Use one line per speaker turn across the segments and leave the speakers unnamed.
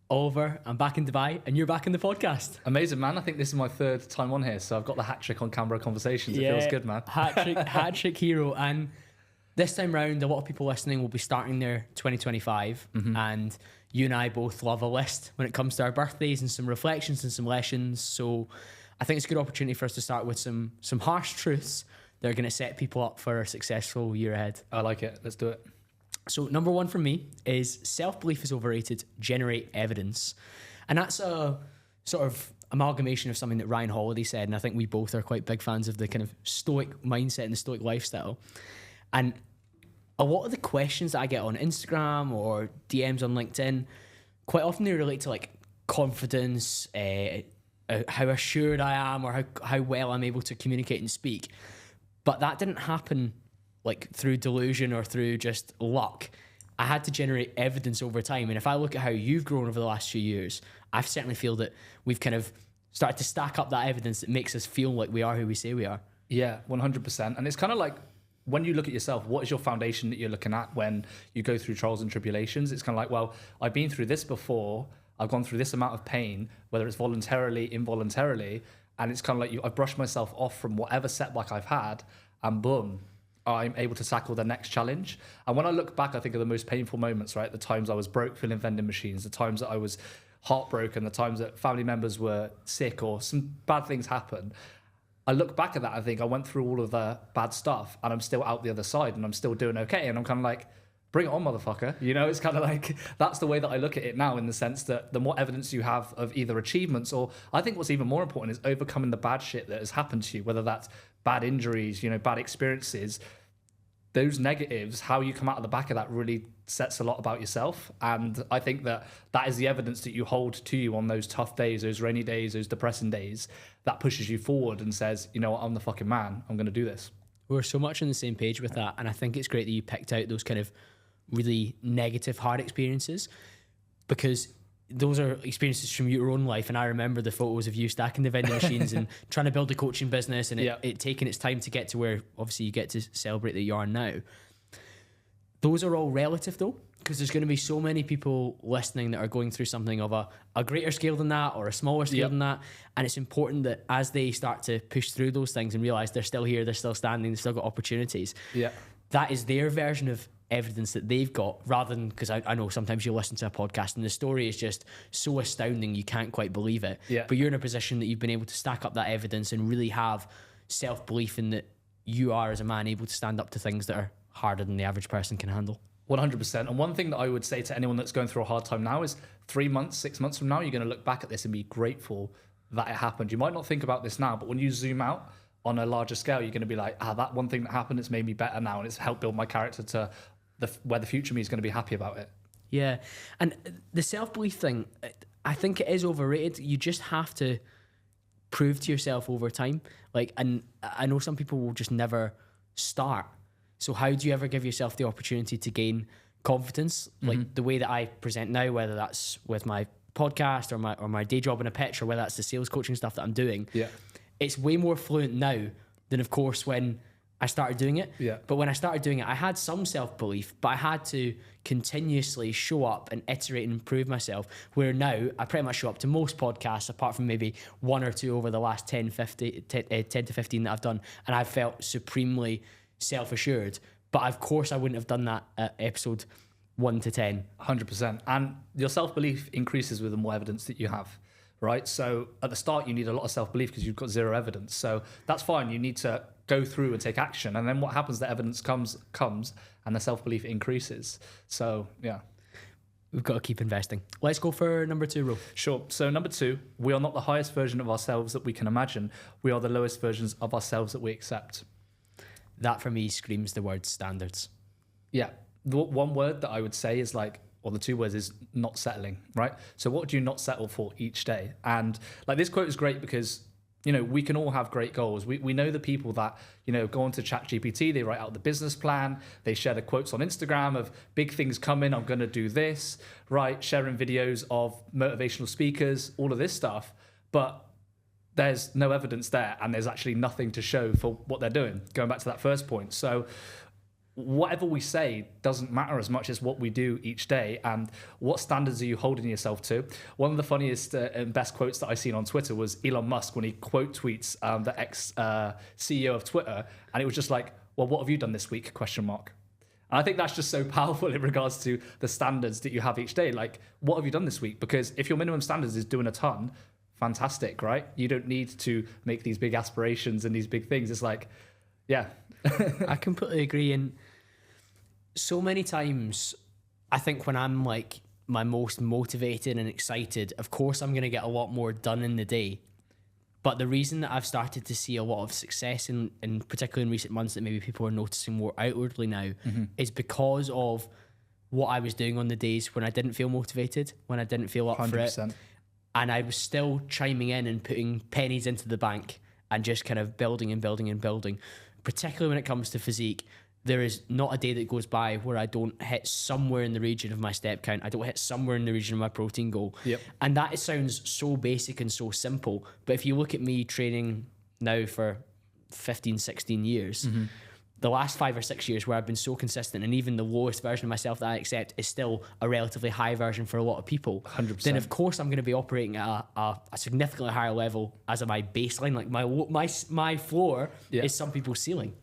Oliver, I'm back in Dubai and you're back in the podcast.
Amazing, man. I think this is my third time on here, so I've got the hat trick on CamBro Conversations. It feels good, man.
Hat trick hero. And this time round, a lot of people listening will be starting their 2025. And you and I both love a list when it comes to our birthdays and some reflections and some lessons. So I think it's a good opportunity for us to start with some harsh truths that are going to set people up for a successful year ahead.
I like it. Let's do it.
So number one for me is self-belief is overrated, generate evidence. And that's a sort of amalgamation of something that Ryan Holiday said, and I think we both are quite big fans of the kind of stoic mindset and the stoic lifestyle. And a lot of the questions that I get on Instagram or DMs on LinkedIn, quite often they relate to like confidence, how assured I am, or how well I'm able to communicate and speak. But that didn't happen like through delusion or through just luck. I had to generate evidence over time. And if I look at how you've grown over the last few years, I certainly feel that we've kind of started to stack up that evidence that makes us feel like we are who we say we are.
Yeah, 100%. And it's kind of like when you look at yourself, what is your foundation that you're looking at when you go through trials and tribulations? It's kind of like, well, I've been through this before. I've gone through this amount of pain, whether it's voluntarily, involuntarily. And it's kind of like I've brushed myself off from whatever setback I've had, and boom, I'm able to tackle the next challenge. And when I look back, I think of the most painful moments, right? The times I was broke filling vending machines, the times that I was heartbroken, the times that family members were sick or some bad things happened. I look back at that, I think I went through all of the bad stuff and I'm still out the other side and I'm still doing okay. And I'm kind of like, bring it on, motherfucker. You know, it's kind of like, that's the way that I look at it now, in the sense that the more evidence you have of either achievements, or I think what's even more important is overcoming the bad shit that has happened to you, whether that's bad injuries, you know, bad experiences, those negatives, how you come out of the back of that really sets a lot about yourself. And I think that that is the evidence that you hold to you on those tough days, those rainy days, those depressing days, that pushes you forward and says, you know what, I'm the fucking man. I'm going to do this.
We're so much on the same page with that. And I think it's great that you picked out those kind of really negative, hard experiences, because those are experiences from your own life. And I remember the photos of you stacking the vending machines and trying to build a coaching business, and it taking its time to get to where obviously you get to celebrate that you are now. Those are all relative though, because there's going to be so many people listening that are going through something of a greater scale than that or a smaller scale than that. And it's important that as they start to push through those things and realize they're still here, they're still standing, they've still got opportunities. Yeah. That is their version of evidence that they've got, rather than, because I know sometimes you listen to a podcast and the story is just so astounding you can't quite believe it. Yeah. But you're in a position that you've been able to stack up that evidence and really have self-belief in that you are, as a man, able to stand up to things that are harder than the average person can handle. 100%.
And one thing that I would say to anyone that's going through a hard time now is 3 months, 6 months from now, you're going to look back at this and be grateful that it happened. You might not think about this now, but when you zoom out on a larger scale, you're going to be like, that one thing that happened, it's made me better now, and it's helped build my character to where the future me is going to be happy about it.
Yeah. And the self-belief thing, I think it is overrated. You just have to prove to yourself over time. Like, and I know some people will just never start. So how do you ever give yourself the opportunity to gain confidence? Like the way that I present now, whether that's with my podcast or my day job in a pitch, or whether that's the sales coaching stuff that I'm doing. Yeah. It's way more fluent now than, of course, when I started doing it. Yeah. But when I started doing it, I had some self-belief, but I had to continuously show up and iterate and improve myself. Where now I pretty much show up to most podcasts, apart from maybe one or two over the last 10 to 15 that I've done, and I've felt supremely self-assured. But of course I wouldn't have done that at episode 1 to 10.
100%. And your self-belief increases with the more evidence that you have, right? So at the start you need a lot of self-belief because you've got zero evidence. So that's fine. You need to go through and take action. And then what happens, the evidence comes and the self-belief increases. So yeah.
We've got to keep investing. Let's go for number 2, Ro.
Sure. So number 2, we are not the highest version of ourselves that we can imagine. We are the lowest versions of ourselves that we accept.
That for me screams the word standards.
Yeah. The one word that I would say is like, or the 2 words, is not settling, right? So what do you not settle for each day? And like, this quote is great because, you know, we can all have great goals. We know the people that, you know, go onto ChatGPT, they write out the business plan, they share the quotes on Instagram of big things coming, I'm going to do this, right? Sharing videos of motivational speakers, all of this stuff. But there's no evidence there, and there's actually nothing to show for what they're doing, going back to that first point. So whatever we say doesn't matter as much as what we do each day and what standards are you holding yourself to. One of the funniest and best quotes that I seen on Twitter was Elon Musk when he quote tweets the ex CEO of Twitter, and it was just like, well, what have you done this week? ? And I think that's just so powerful in regards to the standards that you have each day. Like, what have you done this week? Because if your minimum standards is doing a ton, fantastic, right? You don't need to make these big aspirations and these big things. It's like, yeah.
I completely agree. And so many times, I think when I'm like my most motivated and excited, of course, I'm going to get a lot more done in the day. But the reason that I've started to see a lot of success in particularly in recent months that maybe people are noticing more outwardly now is because of what I was doing on the days when I didn't feel motivated, when I didn't feel up 100%. For it. And I was still chiming in and putting pennies into the bank and just kind of building and building and building. Particularly when it comes to physique, there is not a day that goes by where I don't hit somewhere in the region of my step count. I don't hit somewhere in the region of my protein goal.
Yep.
And that sounds so basic and so simple. But if you look at me training now for 15, 16 years, the last 5 or 6 years where I've been so consistent, and even the lowest version of myself that I accept is still a relatively high version for a lot of people,
100%.
Then of course I'm going to be operating at a significantly higher level as my baseline. Like my floor is some people's ceiling.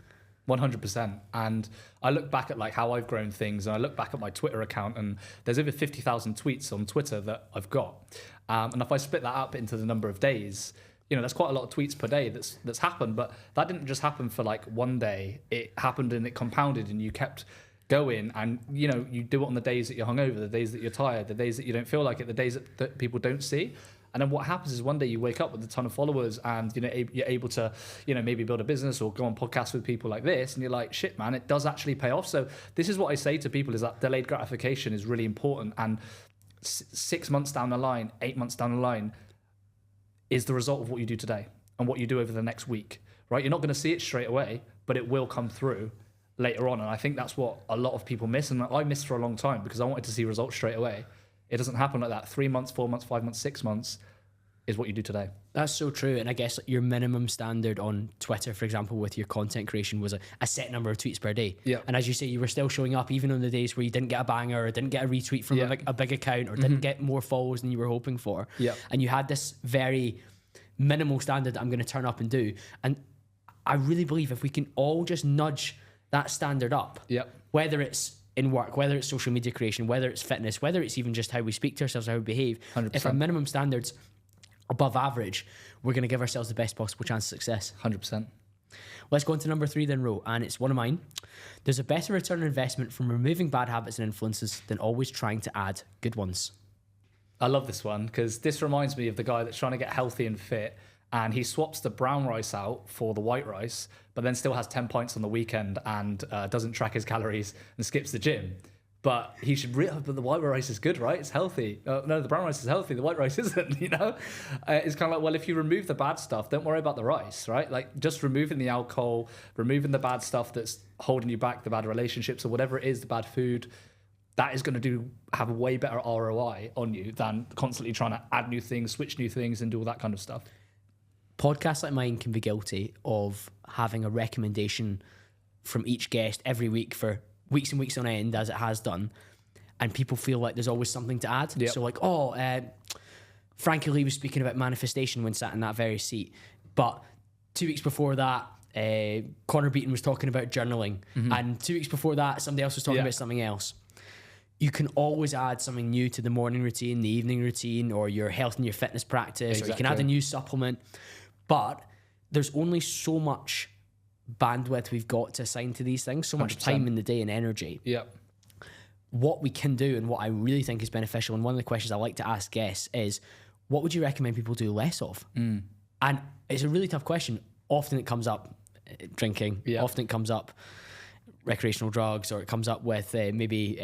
100%. And I look back at like how I've grown things, and I look back at my Twitter account, and there's over 50,000 tweets on Twitter that I've got. And if I split that up into the number of days, you know, that's quite a lot of tweets per day that's happened. But that didn't just happen for like one day. It happened and it compounded, and you kept going. And, you know, you do it on the days that you're hungover, the days that you're tired, the days that you don't feel like it, the days that people don't see. And then what happens is one day you wake up with a ton of followers, and, you know, you're able to, you know, maybe build a business or go on podcasts with people like this, and you're like, shit, man, it does actually pay off. So this is what I say to people, is that delayed gratification is really important. And 6 months down the line, 8 months down the line is the result of what you do today and what you do over the next week, right? You're not going to see it straight away, but it will come through later on. And I think that's what a lot of people miss. And I missed for a long time because I wanted to see results straight away. It doesn't happen like that. 3 months, 4 months, 5 months, 6 months is what you do today.
That's so true. And I guess your minimum standard on Twitter, for example, with your content creation was a set number of tweets per day.
Yeah.
And as you say, you were still showing up even on the days where you didn't get a banger or didn't get a retweet from a big account or didn't get more follows than you were hoping for.
Yeah.
And you had this very minimal standard that I'm going to turn up and do. And I really believe if we can all just nudge that standard up, whether it's in work, whether it's social media creation, whether it's fitness, whether it's even just how we speak to ourselves, how we behave,
100%.
If our minimum standards above average, we're going to give ourselves the best possible chance of success.
100%.
Let's go on to number 3 then, Ro, and it's one of mine. There's a better return on investment from removing bad habits and influences than always trying to add good ones.
I love this one because this reminds me of the guy that's trying to get healthy and fit, and he swaps the brown rice out for the white rice, but then still has 10 pints on the weekend and doesn't track his calories and skips the gym. But he should but the white rice is good, right? It's healthy. No, the brown rice is healthy. The white rice isn't, you know? It's kind of like, well, if you remove the bad stuff, don't worry about the rice, right? Like just removing the alcohol, removing the bad stuff that's holding you back, the bad relationships or whatever it is, the bad food, that is going to have a way better ROI on you than constantly trying to add new things, switch new things and do all that kind of stuff.
Podcasts like mine can be guilty of having a recommendation from each guest every week for weeks and weeks on end, as it has done, and people feel like there's always something to add. So like, Frankie Lee was speaking about manifestation when sat in that very seat, but 2 weeks before that, Connor Beaton was talking about journaling, and 2 weeks before that, somebody else was talking about something else. You can always add something new to the morning routine, the evening routine, or your health and your fitness practice, or you can add a new supplement, but there's only so much bandwidth we've got to assign to these things, so much 100%. Time in the day and energy. What we can do, and what I really think is beneficial, and one of the questions I like to ask guests is, what would you recommend people do less of? And it's a really tough question. Often it comes up drinking, often it comes up recreational drugs, or it comes up with maybe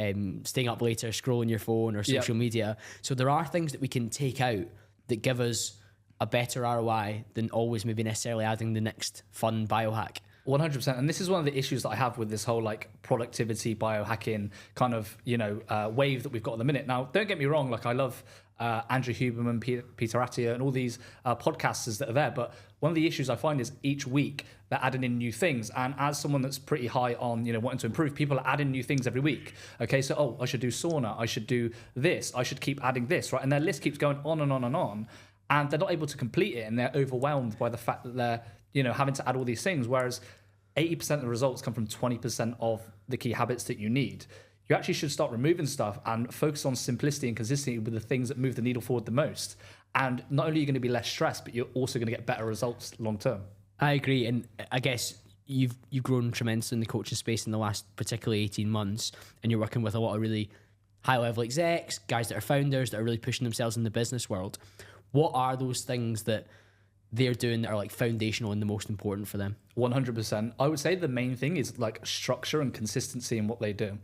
staying up later, scrolling your phone or social media. So there are things that we can take out that give us a better ROI than always maybe necessarily adding the next fun biohack.
100%. And this is one of the issues that I have with this whole like productivity biohacking kind of, wave that we've got at the minute. Now, don't get me wrong. Like I love Andrew Huberman, Peter Attia, and all these podcasters that are there. But one of the issues I find is each week they're adding in new things. And as someone that's pretty high on, wanting to improve, people are adding new things every week. Okay, so, I should do sauna. I should do this. I should keep adding this, right? And their list keeps going on and on and on. And they're not able to complete it. And they're overwhelmed by the fact that they're, having to add all these things. Whereas 80% of the results come from 20% of the key habits that you need. You actually should start removing stuff and focus on simplicity and consistency with the things that move the needle forward the most. And not only are you going to be less stressed, but you're also going to get better results long term.
I agree. And I guess you've grown tremendously in the coaching space in the last particularly 18 months. And you're working with a lot of really high level execs, guys that are founders that are really pushing themselves in the business world. What are those things that they're doing that are like foundational and the most important for them?
100%. I would say the main thing is like structure and consistency in what they do,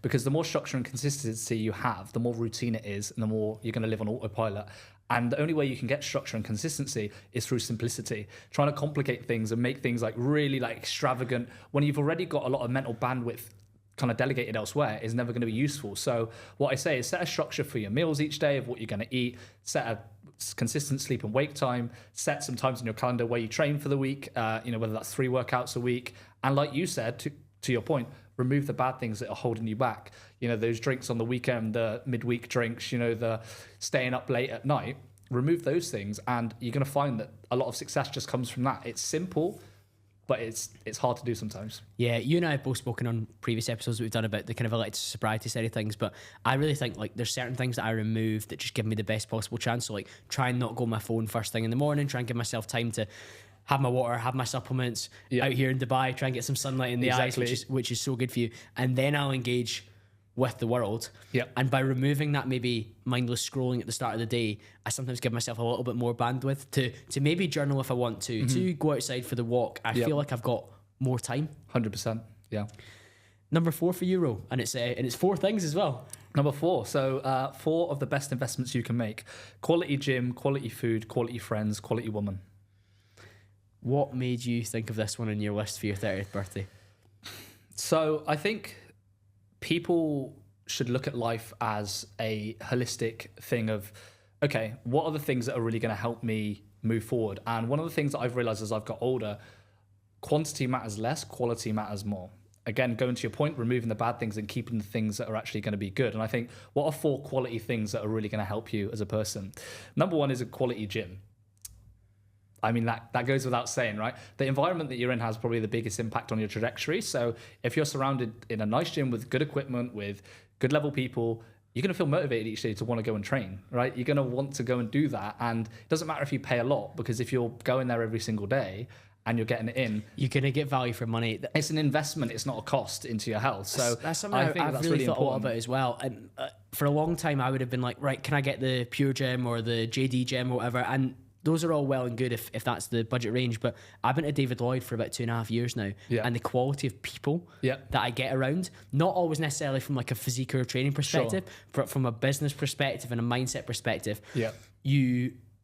because the more structure and consistency you have, the more routine it is and the more you're going to live on autopilot. And the only way you can get structure and consistency is through simplicity. Trying to complicate things and make things like really like extravagant when you've already got a lot of mental bandwidth kind of delegated elsewhere is never going to be useful. So what I say is set a structure for your meals each day of what you're going to eat, set a consistent sleep and wake time, set some times in your calendar where you train for the week, whether that's 3 workouts a week. And like you said, to your point, remove the bad things that are holding you back. Those drinks on the weekend, the midweek drinks, the staying up late at night, remove those things. And you're going to find that a lot of success just comes from that. It's simple, but it's hard to do sometimes. Yeah,
you and I have both spoken on previous episodes that we've done about the kind of elected sobriety side of things, but I really think like there's certain things that I remove that just give me the best possible chance. So like try and not go on my phone first thing in the morning, try and give myself time to have my water, have my supplements out here in Dubai, try and get some sunlight in the eyes, which is so good for you. And then I'll engage with the world. And by removing that maybe mindless scrolling at the start of the day, I sometimes give myself a little bit more bandwidth to maybe journal if I want to go outside for the walk. I feel like I've got more time.
100%. Yeah.
Number 4 for you, Ro, and it's 4 things as well.
Number 4. So 4 of the best investments you can make: quality gym, quality food, quality friends, quality woman.
What made you think of this one on your list for your 30th birthday?
So I think people should look at life as a holistic thing of, okay, what are the things that are really going to help me move forward? And one of the things that I've realized as I've got older, quantity matters less, quality matters more. Again, going to your point, removing the bad things and keeping the things that are actually going to be good. And I think, what are 4 quality things that are really going to help you as a person? Number 1 is a quality gym. I mean, that goes without saying, right? The environment that you're in has probably the biggest impact on your trajectory. So if you're surrounded in a nice gym with good equipment, with good level people, you're going to feel motivated each day to want to go and train, right? You're going to want to go and do that. And it doesn't matter if you pay a lot, because if you're going there every single day and you're getting it in,
you're going to get value for money.
It's an investment. It's not a cost into your health. So
that's something I've really thought a lot about as well. And for a long time, I would have been like, right, can I get the Pure Gym or the JD Gym or whatever? And those are all well and good if that's the budget range, but I've been to David Lloyd for about 2.5 years now, and the quality of people that I get around, not always necessarily from like a physique or a training perspective, but from a business perspective and a mindset perspective,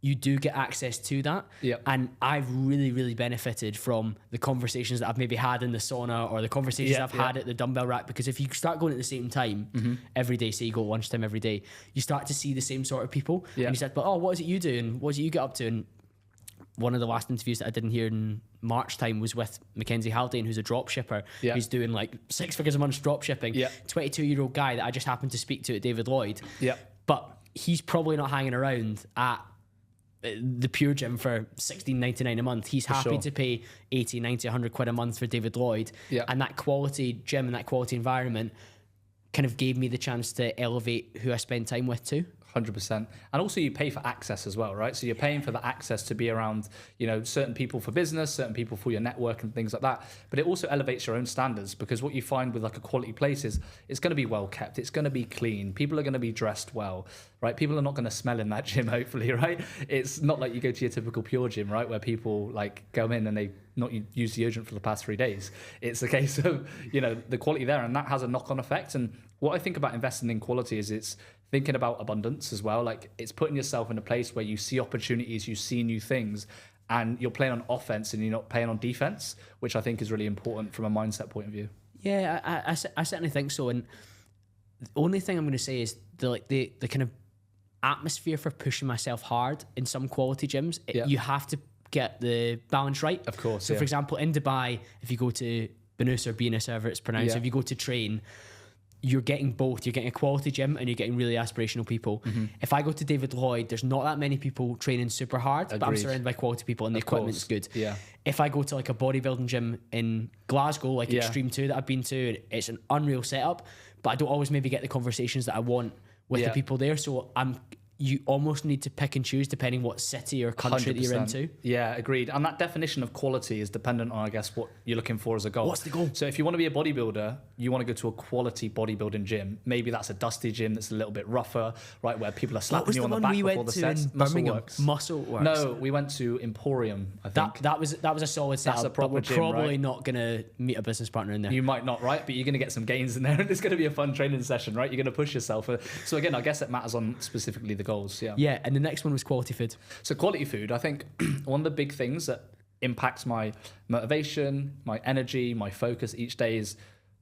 you do get access to that. And I've really, really benefited from the conversations that I've maybe had in the sauna or the conversations I've had at the dumbbell rack, because if you start going at the same time every day, say you go at lunchtime every day, you start to see the same sort of people. And you start, but what is it you do? And what is it you get up to? And one of the last interviews that I did in here in March time was with Mackenzie Haldane, who's a drop shipper. Who's doing like 6 figures a month drop shipping. 22-year-old guy that I just happened to speak to at David Lloyd. But he's probably not hanging around at the Pure Gym for $16.99 a month. He's happy to pay 80, 90, 100 quid a month for David Lloyd. And that quality gym and that quality environment kind of gave me the chance to elevate who I spend time with too.
100%. And also you pay for access as well, right? So you're paying for the access to be around, certain people for business, certain people for your network and things like that. But it also elevates your own standards, because what you find with like a quality place is it's going to be well kept. It's going to be clean. People are going to be dressed well, right? People are not going to smell in that gym, hopefully, right? It's not like you go to your typical Pure Gym, right? Where people like go in and they not use deodorant for the past 3 days. It's a case of, the quality there, and that has a knock-on effect. And what I think about investing in quality is it's thinking about abundance as well. Like, it's putting yourself in a place where you see opportunities, you see new things, and you're playing on offense and you're not playing on defense, which I think is really important from a mindset point of view.
Yeah, I certainly think so. And the only thing I'm going to say is the kind of atmosphere for pushing myself hard in some quality gyms. You have to get the balance right.
Of course.
So, for example, in Dubai, if you go to Benus or Venus, however it's pronounced, if you go to train, you're getting both. You're getting a quality gym and you're getting really aspirational people. If I go to David Lloyd, there's not that many people training super hard, but I'm surrounded by quality people and the equipment's good. If I go to like a bodybuilding gym in Glasgow, like Extreme 2 that I've been to, it's an unreal setup, but I don't always maybe get the conversations that I want with the people there. So you almost need to pick and choose depending what city or country that you're into.
Yeah, agreed. And that definition of quality is dependent on, I guess, what you're looking for as a goal.
What's the goal?
So if you want to be a bodybuilder, you want to go to a quality bodybuilding gym. Maybe that's a dusty gym that's a little bit rougher, right, where people are slapping you on the back before the sets.
Muscle Works.
No, we went to Emporium, I think.
That was a solid setup.
That's a proper
but we're
gym,
probably
right?
not going to meet a business partner in there.
You might not, right? But you're going to get some gains in there, and it's going to be a fun training session, right? You're going to push yourself. So again, I guess it matters on specifically the goals.
Yeah, and the next one was quality food.
So quality food, I think one of the big things that impacts my motivation, my energy, my focus each day is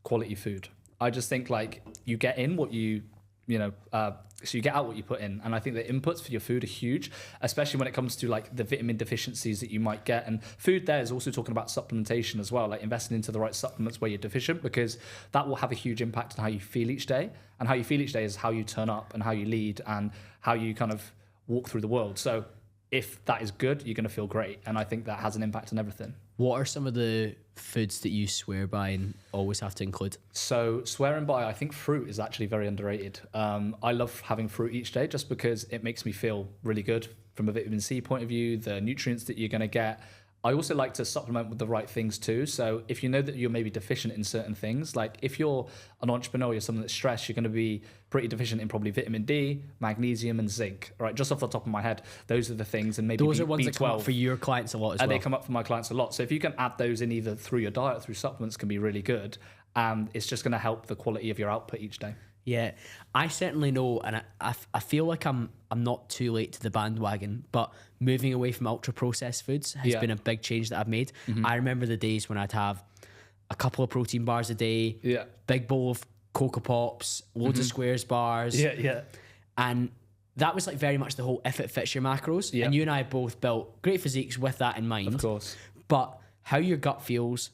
quality food. I just think like you get in what so you get out what you put in. And I think the inputs for your food are huge, especially when it comes to like the vitamin deficiencies that you might get. And food there is also talking about supplementation as well, like investing into the right supplements where you're deficient, because that will have a huge impact on how you feel each day. And how you feel each day is how you turn up and how you lead and how you kind of walk through the world. So if that is good, you're going to feel great. And I think that has an impact on everything.
What are some of the foods that you swear by and always have to include?
So swearing by, I think fruit is actually very underrated. I love having fruit each day just because it makes me feel really good from a vitamin C point of view, the nutrients that you're going to get. I also like to supplement with the right things too. So if you know that you're maybe deficient in certain things, like if you're an entrepreneur, you're someone that's stressed, you're going to be pretty deficient in probably vitamin D, magnesium, and zinc. Right, just off the top of my head, those are the things. And maybe
those are ones
B12.
that come up for your clients a lot as well.
And they come up for my clients a lot. So if you can add those in either through your diet, through supplements, can be really good. And it's just going to help the quality of your output each day.
Yeah, I certainly know, and I feel like I'm not too late to the bandwagon, but moving away from ultra processed foods has been a big change that I've made. I remember the days when I'd have a couple of protein bars a day, big bowl of Cocoa Pops, loads of Squares bars, and that was like very much the whole if it fits your macros. And you and I both built great physiques with that in mind.
Of course,
but how your gut feels,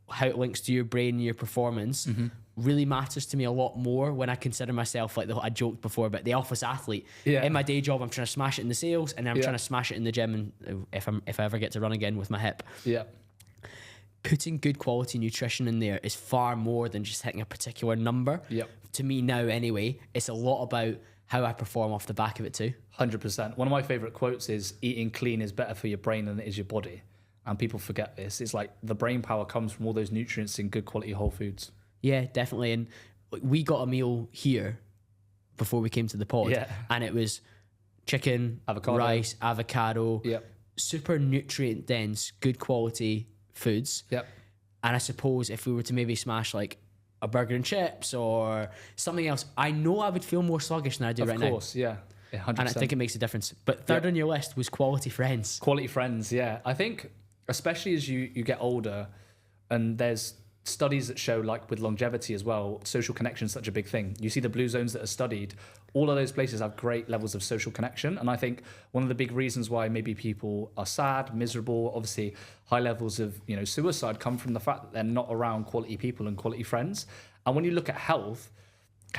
how it links to your brain and your performance really matters to me a lot more when I consider myself like I joked before about the office athlete. In my day job, I'm trying to smash it in the sales, and then I'm trying to smash it in the gym, and if I ever get to run again with my hip. Putting good quality nutrition in there is far more than just hitting a particular number. To me now anyway, it's a lot about how I perform off the back of it too.
100%. One of my favorite quotes is eating clean is better for your brain than it is your body. And people forget this. It's like the brain power comes from all those nutrients in good quality whole foods. Yeah,
definitely. And we got a meal here before we came to the pod, and it was chicken, rice, avocado, super nutrient dense, good quality foods. And I suppose if we were to maybe smash like a burger and chips or something else, I know I would feel more sluggish than I do right now.
Of course, 100%.
And I think it makes a difference. But third on your list was quality friends.
Quality friends, I think especially as you get older, and there's studies that show, like with longevity as well, social connection is such a big thing. You see the blue zones that are studied, all of those places have great levels of social connection. And I think one of the big reasons why maybe people are sad, miserable, obviously high levels of suicide come from the fact that they're not around quality people and quality friends. And when you look at health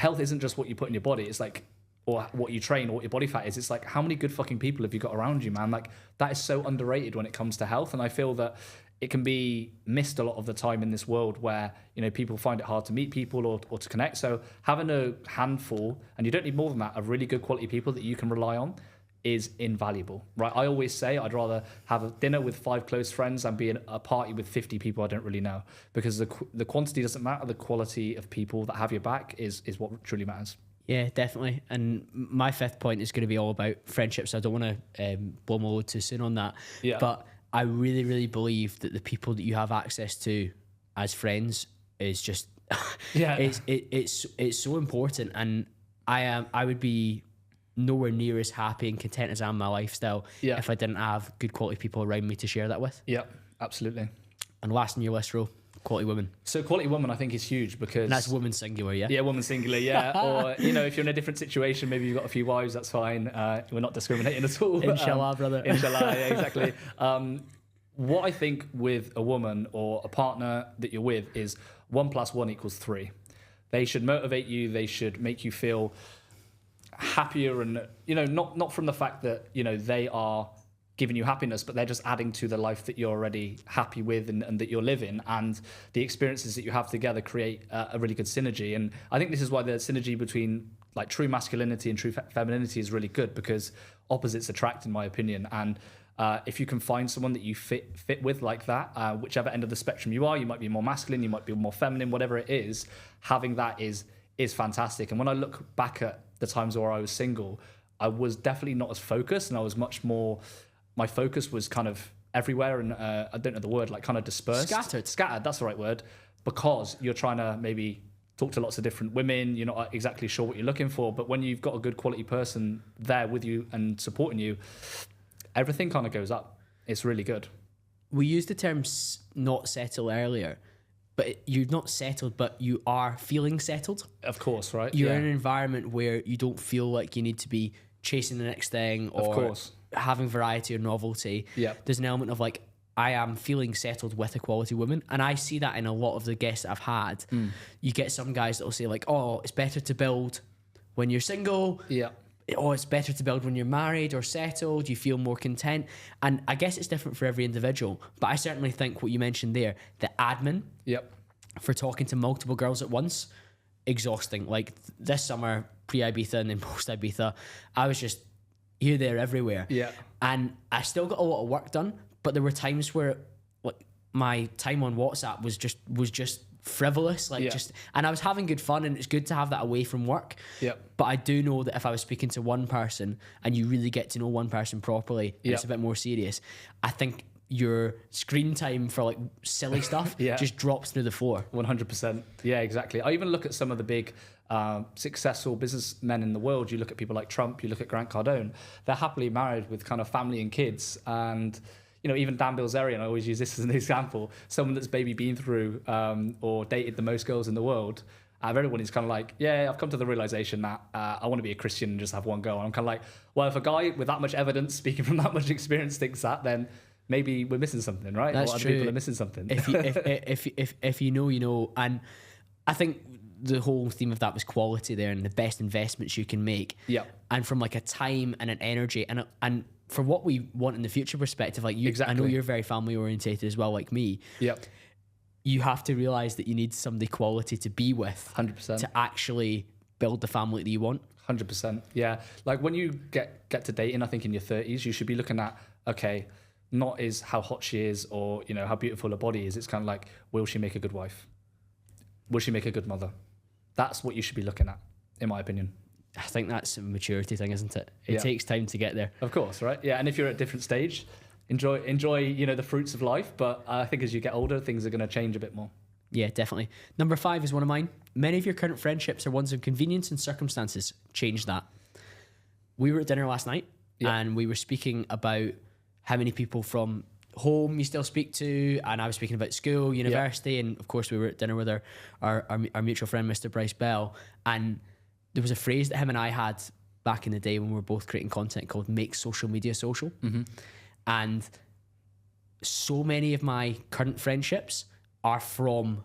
isn't just what you put in your body. It's like, or what you train or what your body fat is. It's like, how many good fucking people have you got around you, man? Like, that is so underrated when it comes to health. And I feel that it can be missed a lot of the time in this world where, people find it hard to meet people or to connect. So having a handful, and you don't need more than that, of really good quality people that you can rely on is invaluable, right? I always say I'd rather have a dinner with 5 close friends than be in a party with 50 people I don't really know, because the quantity doesn't matter. The quality of people that have your back is what truly matters.
Yeah, definitely. And my 5th point is going to be all about friendships. I don't want to blow my load too soon on that. But I really, really believe that the people that you have access to as friends is just, it's so important. And I would be nowhere near as happy and content as I am in my lifestyle if I didn't have good quality people around me to share that with.
Yeah, absolutely.
And last on your list, Ro, quality woman?
So quality woman, I think, is huge because...
And that's woman singular, yeah?
Yeah, woman singular, yeah. Or, you know, if you're in a different situation, maybe you've got a few wives, that's fine. We're not discriminating at all.
Inshallah, brother.
Inshallah, yeah, exactly. What I think with a woman or a partner that you're with is 1 + 1 = 3. They should motivate you. They should make you feel happier and, you know, not from the fact that, you know, they are giving you happiness, but they're just adding to the life that you're already happy with and that you're living, and the experiences that you have together create a really good synergy. And I think this is why the synergy between like true masculinity and true femininity is really good, because opposites attract, in my opinion. And if you can find someone that you fit with like that, whichever end of the spectrum you are, you might be more masculine, you might be more feminine, whatever it is, having that is fantastic. And when I look back at the times where I was single, I was definitely not as focused, and I was much more, my focus was kind of everywhere, and I don't know the word, like kind of dispersed. Scattered, that's the right word, because you're trying to maybe talk to lots of different women, you're not exactly sure what you're looking for, but when you've got a good quality person there with you and supporting you, everything kind of goes up. It's really good.
We used the term not settle earlier, but you're not settled, but you are feeling settled.
Of course, right?
You're in an environment where you don't feel like you need to be chasing the next thing or having variety or novelty.
Yeah.
There's an element of like, I am feeling settled with a quality woman. And I see that in a lot of the guests that I've had. You get some guys that will say like, oh, it's better to build when you're single.
Yeah.
Oh, it's better to build when you're married or settled. You feel more content. And I guess it's different for every individual. But I certainly think what you mentioned there, the admin for talking to multiple girls at once, exhausting. Like this summer, pre-Ibiza and then post-Ibiza, I was just here, there, everywhere.
Yeah.
And I still got a lot of work done, but there were times where like my time on WhatsApp was just frivolous, and I was having good fun, and it's good to have that away from work. But I do know that if I was speaking to one person and you really get to know one person properly, and it's a bit more serious, I think your screen time for like silly stuff just drops through the floor.
100%. Yeah, exactly. I even look at some of the big successful businessmen in the world. You look at people like Trump, you look at Grant Cardone, they're happily married with kind of family and kids. And, you know, even Dan Bilzerian, I always use this as an example, someone that's maybe been through or dated the most girls in the world. Out of everyone, he's kind of like, yeah, I've come to the realization that I want to be a Christian and just have one girl. And I'm kind of like, well, if a guy with that much evidence, speaking from that much experience, thinks that, then maybe we're missing something, right?
That's
or other
true.
people are missing something.
If you know, you know. And I think the whole theme of that was quality there, and the best investments you can make.
Yeah.
And from like a time and an energy and for what we want in the future perspective, like you,
Exactly.
I know you're very family orientated as well, like me.
Yep.
You have to realize that you need somebody quality to be with,
100%,
to actually build the family that you want.
100%. Yeah. Like when you get to dating, I think in your 30s, you should be looking at, okay, not is how hot she is or, you know, how beautiful her body is. It's kind of like, will she make a good wife? Will she make a good mother? That's what you should be looking at, in my opinion.
I think that's a maturity thing, isn't it? It takes time to get there.
Of course, right? Yeah, and if you're at a different stage, enjoy, you know, the fruits of life. But I think as you get older, things are going to change a bit more.
Yeah, definitely. Number 5 is one of mine. Many of your current friendships are ones of convenience and circumstances. Change that. We were at dinner last night and we were speaking about how many people from home you still speak to, and I was speaking about school, university, and of course we were at dinner with our mutual friend, Mr. Bryce Bell, and there was a phrase that him and I had back in the day when we were both creating content called make social media social. Mm-hmm. And so many of my current friendships are from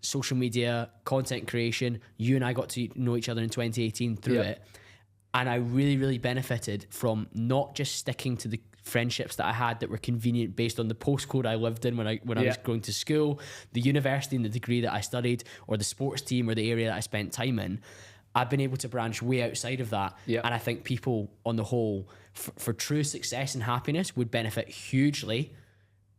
social media, content creation. You and I got to know each other in 2018 through it. And I really, really benefited from not just sticking to the friendships that I had that were convenient based on the postcode I lived in when I was going to school, the university and the degree that I studied, or the sports team or the area that I spent time in. I've been able to branch way outside of that. And I think people on the whole, for true success and happiness, would benefit hugely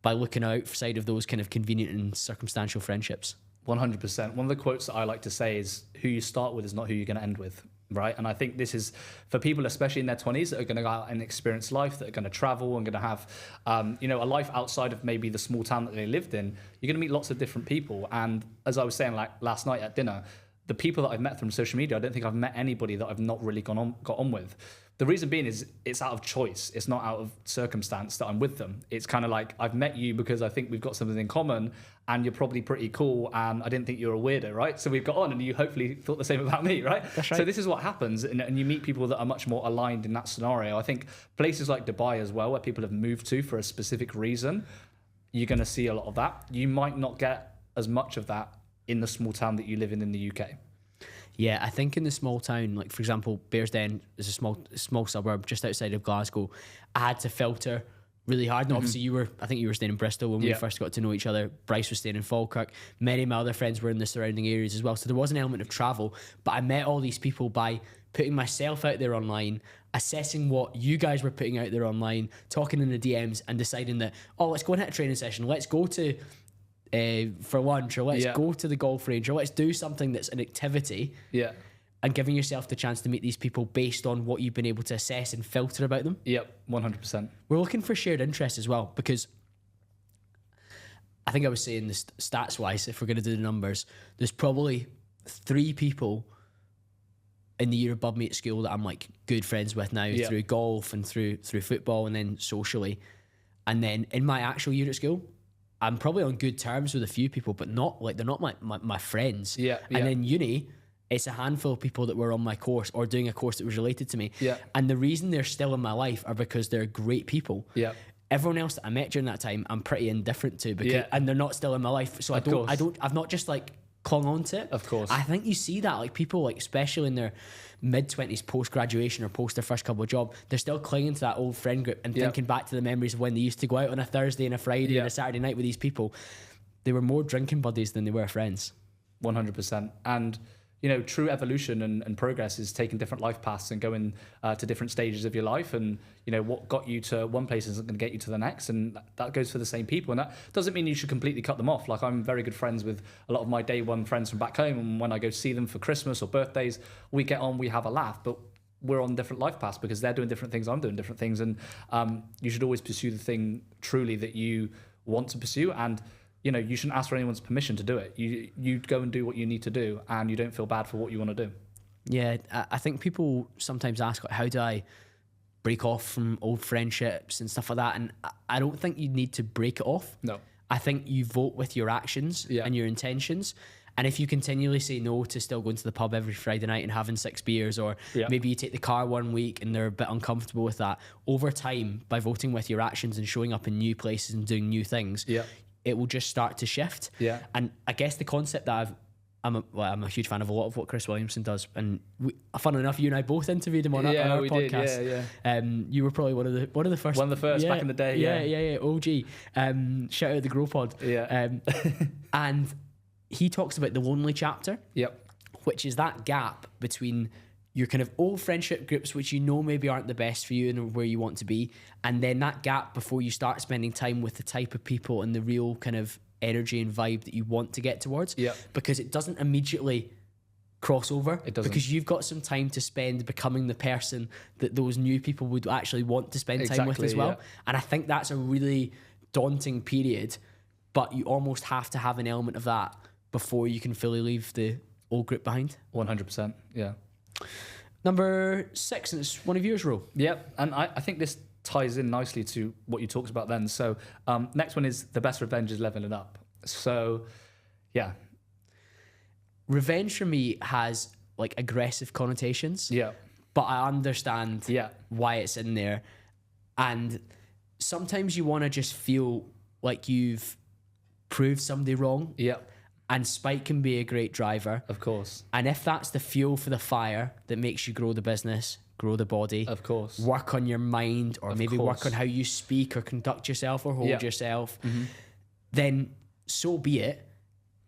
by looking outside of those kind of convenient and circumstantial friendships. 100%.
One of the quotes that I like to say is, who you start with is not who you're going to end with. Right. And I think this is for people, especially in their 20s, that are going to go out and experience life, that are going to travel and going to have, a life outside of maybe the small town that they lived in. You're going to meet lots of different people. And as I was saying, like last night at dinner, the people that I've met from social media, I don't think I've met anybody that I've not really got on with. The reason being is it's out of choice. It's not out of circumstance that I'm with them. It's kind of like I've met you because I think we've got something in common and you're probably pretty cool and I didn't think you were a weirdo, right? So we've got on and you hopefully thought the same about me, right?
That's right.
So this is what happens and you meet people that are much more aligned in that scenario. I think places like Dubai as well, where people have moved to for a specific reason, you're going to see a lot of that. You might not get as much of that in the small town that you live in the UK.
Yeah, I think in the small town, like for example, Bearsden is a small suburb just outside of Glasgow. I had to filter really hard. And obviously I think you were staying in Bristol when we first got to know each other. Bryce was staying in Falkirk. Many of my other friends were in the surrounding areas as well. So there was an element of travel, but I met all these people by putting myself out there online, assessing what you guys were putting out there online, talking in the DMs and deciding that, oh, let's go and hit a training session. Let's go to for lunch, or let's go to the golf range, or let's do something that's an activity.
Yeah.
And giving yourself the chance to meet these people based on what you've been able to assess and filter about them.
Yep, 100%.
We're looking for shared interests as well, because I think I was saying this stats-wise, if we're going to do the numbers, there's probably 3 people in the year above me at school that I'm like good friends with now through golf and through football and then socially. And then in my actual year at school, I'm probably on good terms with a few people, but not like they're not my friends.
Yeah.
And then uni, it's a handful of people that were on my course or doing a course that was related to me.
Yeah.
And the reason they're still in my life are because they're great people.
Yeah.
Everyone else that I met during that time, I'm pretty indifferent to because and they're not still in my life. So I've not just like clung on to it.
Of course.
I think you see that like people like especially in their mid-20s post-graduation or post their first couple of jobs, they're still clinging to that old friend group and thinking back to the memories of when they used to go out on a Thursday and a Friday and a Saturday night with these people. They were more drinking buddies than they were friends.
100%. And you know, true evolution and progress is taking different life paths and going to different stages of your life. And, you know, what got you to one place isn't going to get you to the next. And that goes for the same people. And that doesn't mean you should completely cut them off. Like, I'm very good friends with a lot of my day one friends from back home. And when I go see them for Christmas or birthdays, we get on, we have a laugh. But we're on different life paths because they're doing different things, I'm doing different things. And you should always pursue the thing truly that you want to pursue. And you know, you shouldn't ask for anyone's permission to do it. You go and do what you need to do, and you don't feel bad for what you want to do. Yeah,
I think people sometimes ask, like, how do I break off from old friendships and stuff like that? And I don't think you need to break it off.
No.
I think you vote with your actions and your intentions. And if you continually say no to still going to the pub every Friday night and having 6 beers, or maybe you take the car one week and they're a bit uncomfortable with that, over time, by voting with your actions and showing up in new places and doing new things, it will just start to shift. Yeah. And I guess the concept that I'm a huge fan of a lot of what Chris Williamson does. And funnily enough, you and I both interviewed him on our podcast.
Did,
you were probably one of the first.
One of the first back in the day.
OG. Shout out the Grow Pod. Yeah. And he talks about the lonely chapter. Yep. Which is that gap between your kind of old friendship groups, which you know maybe aren't the best for you and where you want to be, and then that gap before you start spending time with the type of people and the real kind of energy and vibe that you want to get towards. Yeah. Because it doesn't immediately cross over. It doesn't. Because you've got some time to spend becoming the person that those new people would actually want to spend time with as well. Yeah. And I think that's a really daunting period, but you almost have to have an element of that before you can fully leave the old group behind.
100%. Yeah.
Number 6, and it's one of yours, Ro.
Yep, and I think this ties in nicely to what you talked about then. So next one is the best revenge is leveling up. So, yeah.
Revenge for me has like aggressive connotations. Yeah. But I understand why it's in there. And sometimes you want to just feel like you've proved somebody wrong. Yeah. And spite can be a great driver.
Of course.
And if that's the fuel for the fire that makes you grow the business, grow the body.
Of course.
Work on your mind, or maybe work on how you speak or conduct yourself or hold yourself, then so be it.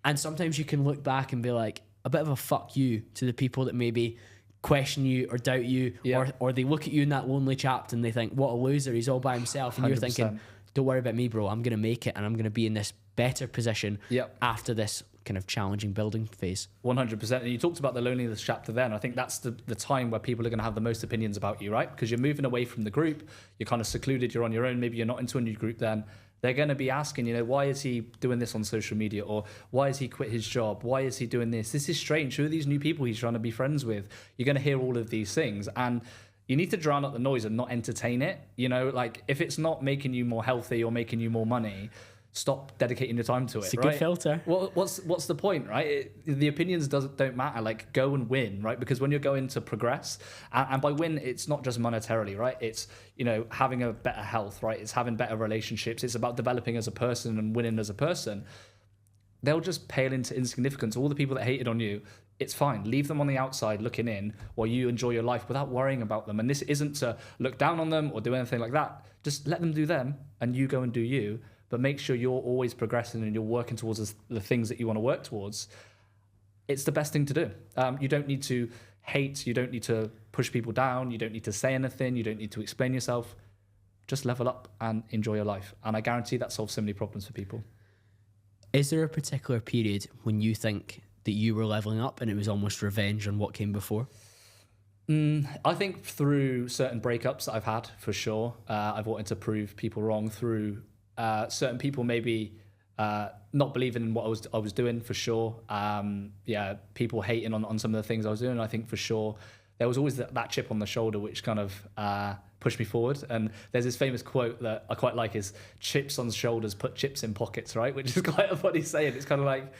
And sometimes you can look back and be like, a bit of a fuck you to the people that maybe question you or doubt you, or they look at you in that lonely chapter and they think, what a loser, he's all by himself. And 100%. You're thinking, don't worry about me, bro. I'm going to make it, and I'm going to be in this better position after this kind of challenging building phase.
100%. And you talked about the loneliness chapter then. I think that's the time where people are going to have the most opinions about you, right? Because you're moving away from the group. You're kind of secluded. You're on your own. Maybe you're not into a new group then. They're going to be asking, you know, why is he doing this on social media? Or why has he quit his job? Why is he doing this? This is strange. Who are these new people he's trying to be friends with? You're going to hear all of these things. And you need to drown out the noise and not entertain it. You know, like if it's not making you more healthy or making you more money, stop dedicating your time to it.
It's a
right?
good filter.
What's the point, right? The opinions don't matter. Like, go and win, right? Because when you're going to progress, and by win, it's not just monetarily, right? It's, you know, having a better health, right? It's having better relationships. It's about developing as a person and winning as a person. They'll just pale into insignificance. All the people that hated on you, it's fine. Leave them on the outside looking in while you enjoy your life without worrying about them. And this isn't to look down on them or do anything like that. Just let them do them and you go and do you. But make sure you're always progressing and you're working towards the things that you want to work towards. It's the best thing to do. You don't need to hate. You don't need to push people down. You don't need to say anything. You don't need to explain yourself. Just level up and enjoy your life. And I guarantee that solves so many problems for people.
Is there a particular period when you think that you were leveling up and it was almost revenge on what came before?
I think through certain breakups that I've had, for sure. I've wanted to prove people wrong through certain people maybe not believing in what I was doing, for sure. People hating on some of the things I was doing. I think for sure there was always that chip on the shoulder which kind of pushed me forward. And there's this famous quote that I quite like is, chips on shoulders put chips in pockets, right? Which is quite a funny saying. It's kind of like,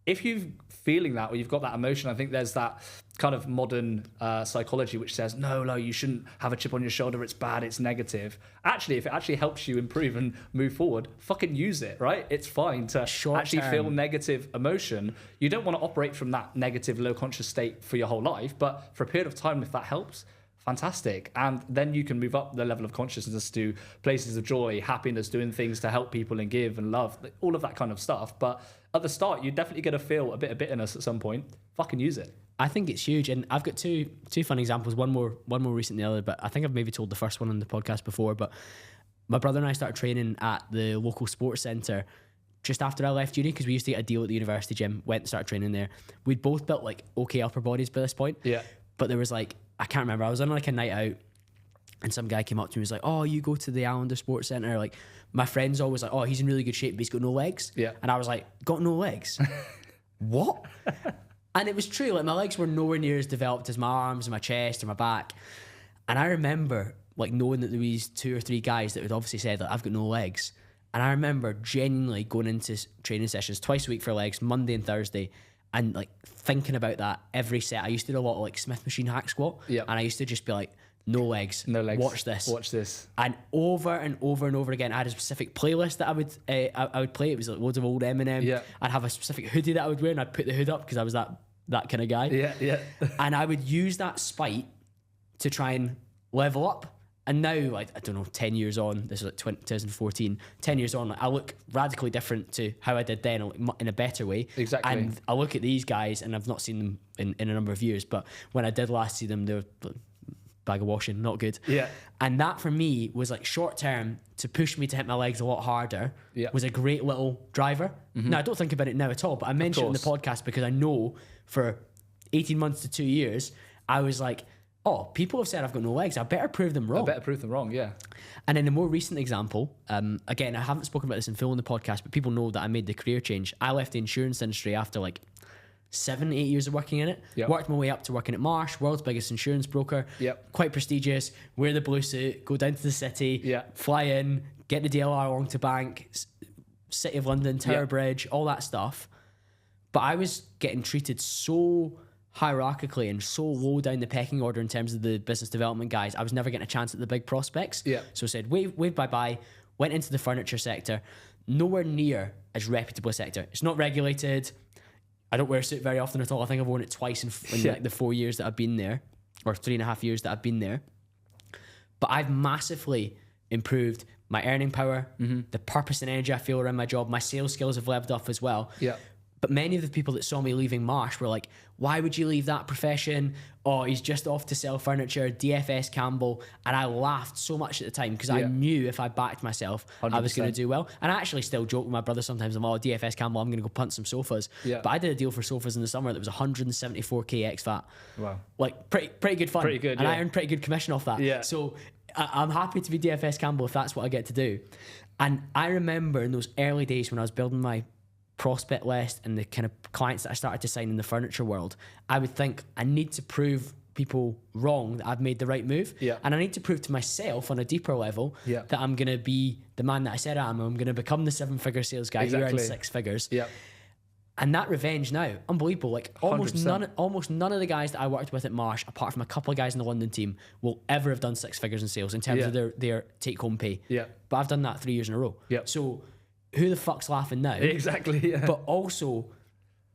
if you're feeling that or you've got that emotion, I think there's that kind of modern psychology which says, no, you shouldn't have a chip on your shoulder. It's bad. It's negative. Actually, if it actually helps you improve and move forward, fucking use it, right? It's fine to actually feel negative emotion. You don't want to operate from that negative, low conscious state for your whole life. But for a period of time, if that helps, fantastic. And then you can move up the level of consciousness to places of joy, happiness, doing things to help people and give and love, all of that kind of stuff. But at the start, you're definitely going to feel a bit of bitterness at some point. Fucking use it.
I think it's huge. And I've got two fun examples, one more recent than the other, but I think I've maybe told the first one on the podcast before. But my brother and I started training at the local sports centre just after I left uni, because we used to get a deal at the university gym, went and started training there. We'd both built like okay upper bodies by this point.
Yeah.
But there was like, I can't remember, I was on like a night out and some guy came up to me and was like, oh, you go to the Allender Sports Centre. Like, my friend's always like, oh, he's in really good shape, but he's got no legs.
Yeah.
And I was like, got no legs? What? And it was true. Like, my legs were nowhere near as developed as my arms and my chest or my back. And I remember like knowing that there was 2 or 3 guys that had obviously said that I've got no legs. And I remember genuinely going into training sessions twice a week for legs, Monday and Thursday, and like thinking about that every set. I used to do a lot of like Smith machine hack squat.
Yeah.
And I used to just be like, no legs. Watch this. And over and over and over again, I had a specific playlist that I would play. It was like loads of old Eminem.
Yeah.
I'd have a specific hoodie that I would wear, and I'd put the hood up because I was that kind of guy.
Yeah.
And I would use that spite to try and level up. And now, like, I don't know, 10 years on, this is like 2014, 10 years on, like, I look radically different to how I did then, like, in a better way.
Exactly.
And I look at these guys, and I've not seen them in a number of years, but when I did last see them, they were like, bag of washing, not good.
Yeah.
And that for me was like short term to push me to hit my legs a lot harder.
Yeah.
Was a great little driver. Mm-hmm. Now, I don't think about it now at all, but I mentioned it in the podcast because I know for 18 months to 2 years, I was like, oh, people have said I've got no legs. I better prove them wrong.
Yeah.
And in a more recent example, again, I haven't spoken about this in full in the podcast, but people know that I made the career change. I left the insurance industry after like 7-8 years of working in it.
Yep.
Worked my way up to working at Marsh, world's biggest insurance broker.
Yep.
Quite prestigious. Wear the blue suit, go down to the city,
Yep.
fly in, get the DLR along to bank, City of London, Tower
Yep.
Bridge, all that stuff. But I was getting treated so hierarchically and so low down the pecking order in terms of the business development guys. I was never getting a chance at the big prospects.
Yeah.
So I said, wave bye-bye, went into the furniture sector, nowhere near as reputable a sector. It's not regulated. I don't wear a suit very often at all. I think I've worn it twice in like the 4 years that I've been there, or 3.5 years that I've been there. But I've massively improved my earning power, the purpose and energy I feel around my job. My sales skills have leveled up as well.
Yeah.
But many of the people that saw me leaving Marsh were like, why would you leave that profession? Oh, he's just off to sell furniture, DFS Campbell. And I laughed so much at the time because I knew if I backed myself, 100%. I was going to do well. And I actually still joke with my brother sometimes. I'm all DFS Campbell, I'm going to go punt some sofas.
Yeah.
But I did a deal for sofas in the summer that was 174k ex-VAT.
Wow.
Like pretty good fun.
Pretty good,
and
yeah.
I earned pretty good commission off that.
Yeah.
So I'm happy to be DFS Campbell if that's what I get to do. And I remember in those early days when I was building my prospect list and the kind of clients that I started to sign in the furniture world, I would think I need to prove people wrong that I've made the right move.
Yeah.
And I need to prove to myself on a deeper level that I'm going to be the man that I said I am. I'm going to become the 7-figure sales guy who earns 6 figures.
Yeah.
And that revenge now, unbelievable. Like almost
100%.
none of the guys that I worked with at Marsh, apart from a couple of guys in the London team, will ever have done 6 figures in sales in terms of their take-home pay.
Yeah.
But I've done that 3 years in a row.
Yeah.
So who the fuck's laughing now?
Exactly. Yeah.
But also,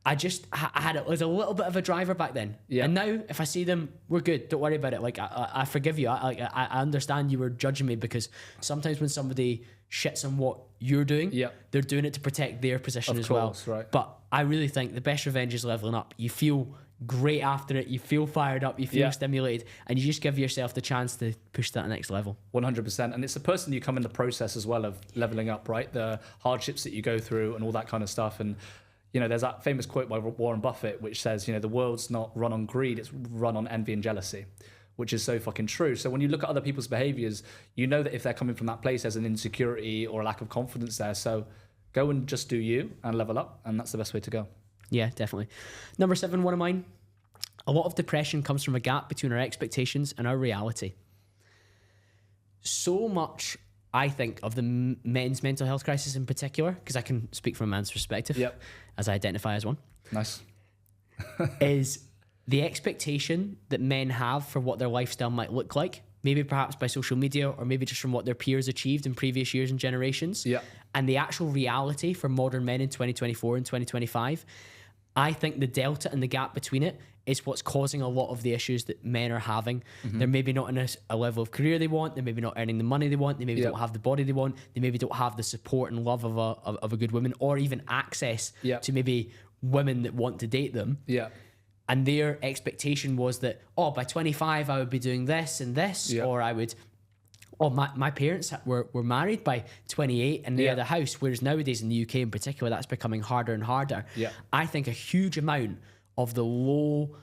I had it was a little bit of a driver back then.
Yeah.
And now, if I see them, we're good. Don't worry about it. Like I forgive you. I understand you were judging me, because sometimes when somebody shits on what you're doing, they're doing it to protect their position as well.
Right.
But I really think the best revenge is leveling up. You feel great after it. You feel fired up. You feel stimulated, and you just give yourself the chance to push that next level.
100%. And it's the person you come in the process as well of leveling up, right? The hardships that you go through and all that kind of stuff. And there's that famous quote by Warren Buffett, which says, the world's not run on greed, it's run on envy and jealousy, which is so fucking true. So when you look at other people's behaviors, you know that if they're coming from that place, there's an insecurity or a lack of confidence there. So go and just do you and level up. And that's the best way to go.
Yeah, definitely. Number 7, one of mine. A lot of depression comes from a gap between our expectations and our reality. So much, I think, of the men's mental health crisis in particular, because I can speak from a man's perspective, as I identify as one.
Nice.
is the expectation that men have for what their lifestyle might look like, maybe perhaps by social media, or maybe just from what their peers achieved in previous years and generations.
Yeah.
And the actual reality for modern men in 2024 and 2025, I think the delta and the gap between it is what's causing a lot of the issues that men are having. They're maybe not in a level of career they want. They're maybe not earning the money they want. They maybe don't have the body they want. They maybe don't have the support and love of a good woman, or even access to maybe women that want to date them.
Yeah.
And their expectation was that, by 25 I would be doing this and this, or I would... my parents were married by 28 and they had a house, whereas nowadays in the UK in particular, that's becoming harder and harder.
Yeah.
I think a huge amount of the low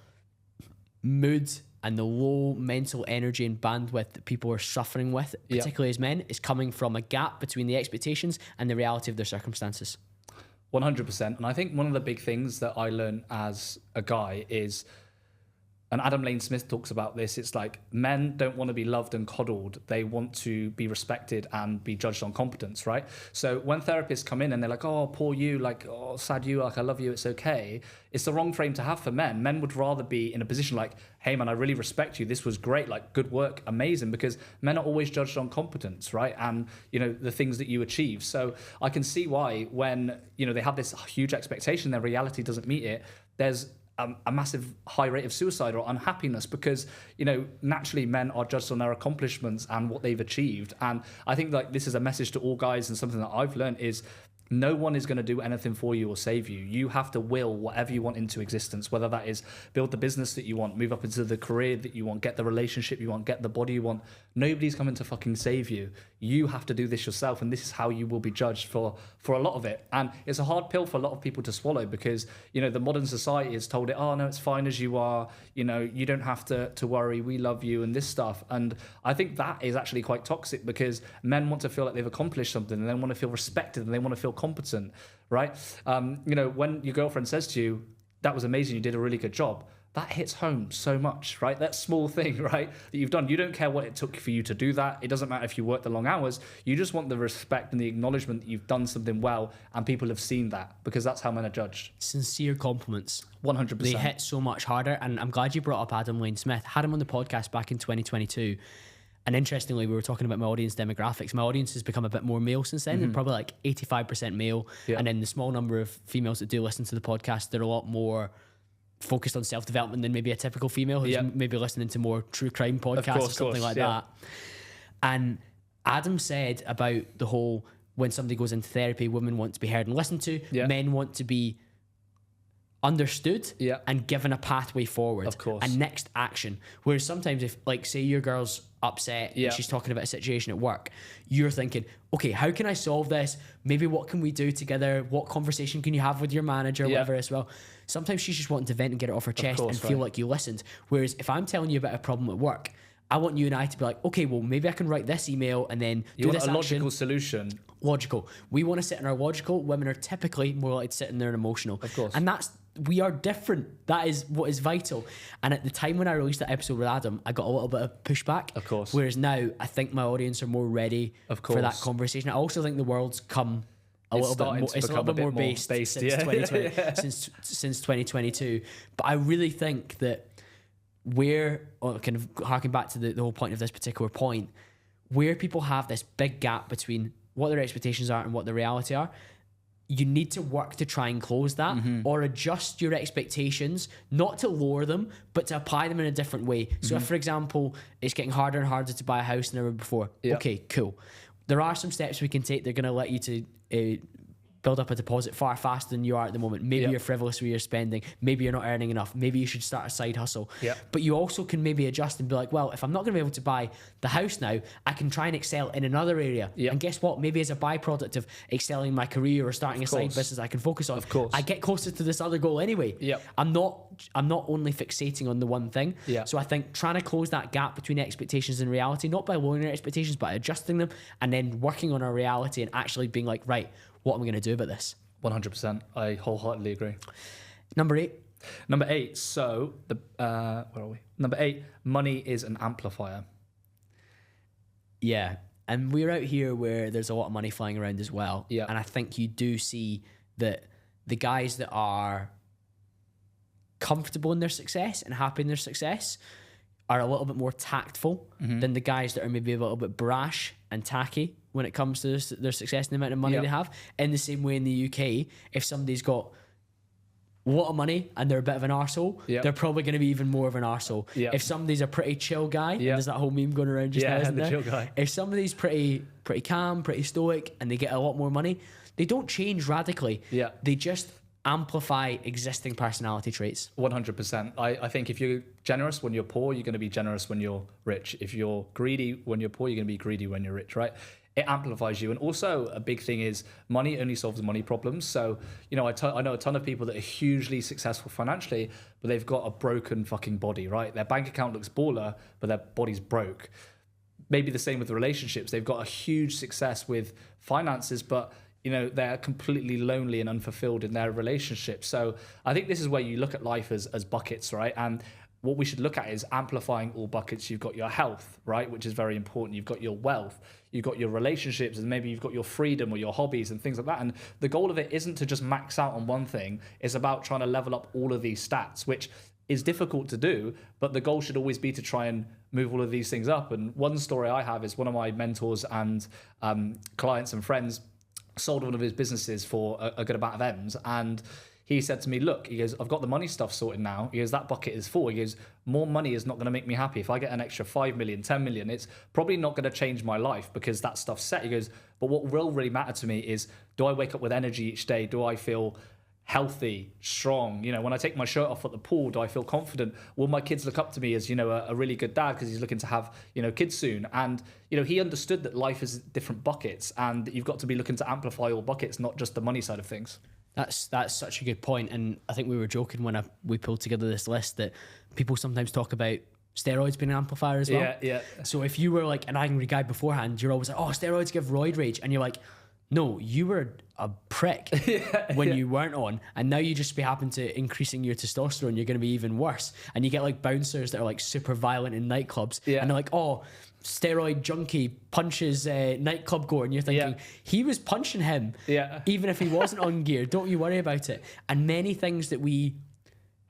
mood and the low mental energy and bandwidth that people are suffering with, particularly as men, is coming from a gap between the expectations and the reality of their circumstances.
100%. And I think one of the big things that I learned as a guy is, and Adam Lane Smith talks about this, it's like men don't want to be loved and coddled. They want to be respected and be judged on competence, right? So when therapists come in and they're like, oh, poor you, like, oh, sad you, like, I love you, it's okay. It's the wrong frame to have for men. Men would rather be in a position like, hey, man, I really respect you. This was great. Like, good work, amazing. Because men are always judged on competence, right? And, the things that you achieve. So I can see why when, they have this huge expectation, their reality doesn't meet it, there's a massive high rate of suicide or unhappiness, because naturally men are judged on their accomplishments and what they've achieved. And I think like this is a message to all guys, and something that I've learned is no one is going to do anything for you or save you. You have to will whatever you want into existence, whether that is build the business that you want, move up into the career that you want, get the relationship you want, get the body you want. Nobody's coming to fucking save you. You have to do this yourself, and this is how you will be judged for a lot of it. And it's a hard pill for a lot of people to swallow, because the modern society has told it, oh no, it's fine as you are, you don't have to worry, we love you, and this stuff. And I think that is actually quite toxic, because men want to feel like they've accomplished something, and they want to feel respected, and they want to feel competent, right? When your girlfriend says to you, that was amazing, you did a really good job, that hits home so much, right? That small thing, right, that you've done. You don't care what it took for you to do that. It doesn't matter if you worked the long hours. You just want the respect and the acknowledgement that you've done something well, and people have seen that, because that's how men are judged.
Sincere compliments.
100%.
They hit so much harder. And I'm glad you brought up Adam Lane Smith. Had him on the podcast back in 2022. And interestingly, we were talking about my audience demographics. My audience has become a bit more male since then. They're probably like 85% male. Yeah. And then the small number of females that do listen to the podcast, they're a lot more focused on self-development than maybe a typical female who's maybe listening to more true crime podcasts or something like that. And Adam said about the whole, when somebody goes into therapy, women want to be heard and listened to, men want to be understood and given a pathway forward,
of course,
a next action. Whereas sometimes if, like, say your girl's upset and she's talking about a situation at work, you're thinking, okay, how can I solve this? Maybe what can we do together? What conversation can you have with your manager, whatever as well. Sometimes she's just wanting to vent and get it off her chest and feel like you listened. Whereas if I'm telling you about a problem at work, I want you and I to be like, okay, well, maybe I can write this email and then do this action.
Logical solution.
Logical. We want to sit in our logical. Women are typically more likely to sit in their emotional.
Of course.
And that's we are different. That is what is vital. And at the time when I released that episode with Adam, I got a little bit of pushback.
Of course.
Whereas now, I think my audience are more ready for that conversation. I also think the world's come a little bit more based since 2020, since 2022. But I really think that kind of harking back to the whole point of this particular point, where people have this big gap between what their expectations are and what the reality are, you need to work to try and close that or adjust your expectations, not to lower them, but to apply them in a different way. So if, for example, it's getting harder and harder to buy a house than ever before, okay, cool. There are some steps we can take. They're going to let you to build up a deposit far faster than you are at the moment. Maybe you're frivolous with your spending. Maybe you're not earning enough. Maybe you should start a side hustle. But you also can maybe adjust and be like, well, if I'm not going to be able to buy the house now, I can try and excel in another area. And guess what? Maybe as a byproduct of excelling in my career or starting a side business I can focus on, I get closer to this other goal anyway. I'm not only fixating on the one thing. So I think trying to close that gap between expectations and reality, not by lowering your expectations, but adjusting them and then working on our reality and actually being like, right, what am I going to do about this?
100%. I wholeheartedly agree.
Number 8.
So where are we? Number 8. Money is an amplifier.
Yeah, and we're out here where there's a lot of money flying around as well. And I think you do see that the guys that are comfortable in their success and happy in their success are a little bit more tactful than the guys that are maybe a little bit brash and tacky when it comes to their success and the amount of money they have. In the same way in the UK, if somebody's got a lot of money and they're a bit of an arsehole, they're probably going to be even more of an arsehole. If somebody's a pretty chill guy, and there's that whole meme going around just now, isn't there?
Chill guy.
If somebody's pretty calm, pretty stoic, and they get a lot more money, they don't change radically. They just amplify existing personality traits.
100%. I think if you're generous when you're poor, you're going to be generous when you're rich. If you're greedy when you're poor, you're going to be greedy when you're rich, right? It amplifies you. And also a big thing is money only solves money problems. So, I know a ton of people that are hugely successful financially, but they've got a broken fucking body, right? Their bank account looks baller, but their body's broke. Maybe the same with relationships. They've got a huge success with finances, but they're completely lonely and unfulfilled in their relationship. So I think this is where you look at life as buckets, right? And what we should look at is amplifying all buckets. You've got your health, right, which is very important. You've got your wealth, you've got your relationships, and maybe you've got your freedom or your hobbies and things like that. And the goal of it isn't to just max out on one thing. It's about trying to level up all of these stats, which is difficult to do, but the goal should always be to try and move all of these things up. And one story I have is one of my mentors and clients and friends sold one of his businesses for a good amount of M's, and he said to me, look, he goes, I've got the money stuff sorted now. He goes, that bucket is full. He goes, more money is not going to make me happy. If I get an extra 5 million, 10 million, it's probably not going to change my life because that stuff's set. He goes, but what will really matter to me is, do I wake up with energy each day? Do I feel healthy, strong? When I take my shirt off at the pool, do I feel confident? Will my kids look up to me as, a really good dad because he's looking to have, kids soon? And, he understood that life is different buckets and that you've got to be looking to amplify all buckets, not just the money side of things.
That's such a good point. And I think we were joking when we pulled together this list that people sometimes talk about steroids being an amplifier as well.
Yeah.
So if you were like an angry guy beforehand, you're always like, oh, steroids give roid rage. And you're like, no, you were a prick when you weren't on, and now you just happen to increasing your testosterone, you're going to be even worse. And you get like bouncers that are like super violent in nightclubs, and they're like, oh, steroid junkie punches nightclub goer, and you're thinking he was punching him, even if he wasn't on gear. Don't you worry about it. And many things that we